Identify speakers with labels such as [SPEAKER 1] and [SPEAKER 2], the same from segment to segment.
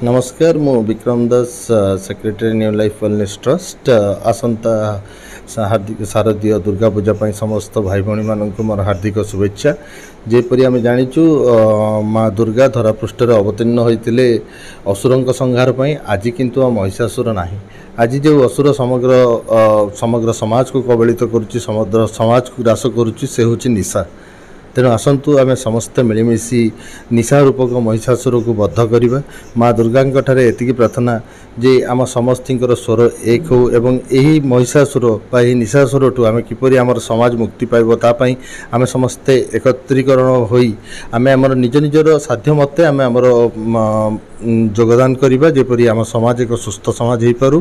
[SPEAKER 1] नमस्कार मु Vikram Das secretary new life wellness trust आसंता हार्दिक शारदीय दुर्गा पूजा पर समस्त भाई भाई मानक मोर हार्दिक शुभेच्छा। जेपरी आम जाचु माँ दुर्गा धरापृष्ठ अवतीर्ण होते असुर संहार आज किंतु महिषासुर ना। आज जो असुर समग्र समाज को कबलित करुच्ची समग्र समाज को ग्रास करुच्ची से हूँ निशा। तेणु आसतु आम समस्ते मिलमिशि निशा रूपक महिषासुर को बद्ध करवा। माँ दुर्गा एति प्रार्थना जे आम समस्तर स्वर एक हो एवं यही महिषासुर निशासुर ठू आम किपरि आमर समाज मुक्ति पाइब तापाई आम समस्ते एकत्रीकरण होई आमे आमर निज निजर साध्य मते आमे आमर योगदान करिबा जेपरि आम समाज एक सुस्थ समाज हो पारु।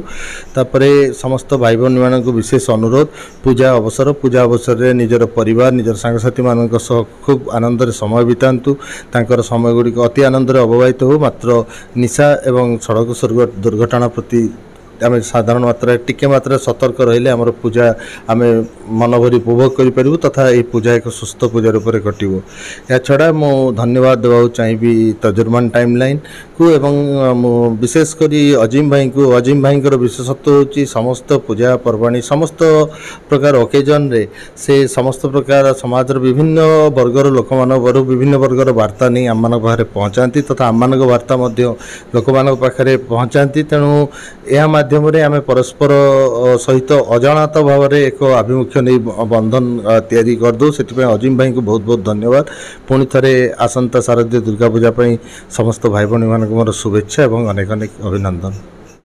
[SPEAKER 1] तापरे समस्त भाई भौणी मानक विशेष अनुरोध पूजा अवसर रे निजर परिवार निजर सांगसाथी मानक खूब आनंद समय बितातु। तांकर समय गुड़िक अति आनंद अववाहित हो। मात्र निशा एवं सड़क दुर्घटना प्रति आम साधारण मात्रा टिके मात्रा सतर्क रहिले आमर पूजा आम मन भरी उपभोग करूँ तथा ये पूजा एक सुस्थ पूजा रूप से कटो। या छड़ा मु धन्यवाद देवा चाहिए तजुर्मान टाइमलाइन को एवं विशेषकर अजीम भाई को। अजीम भाई विशेषत्व होची समस्त पूजा पर्वाणी समस्त प्रकार ओकेजन रे से समस्त प्रकार समाज विभिन्न वर्गर लोक मान विभिन्न वर्गर वार्ता नहीं आम मान पाखे पहुँचाती तथा आम मान वार्ता लोक मान पाखे पहुँचाती। तेणु यह माध्यम आम परस्पर सहित अजाणत भाव में एक आभिमुख्य नहीं बंधन तैयारी करदे। से अजीम भाई को बहुत बहुत धन्यवाद। पुणी थे आसंता शारदीय दुर्गा पूजा समस्त भाई भौणी मानक मोर शुभेच्छा और अनेक अनेक अभिनंदन।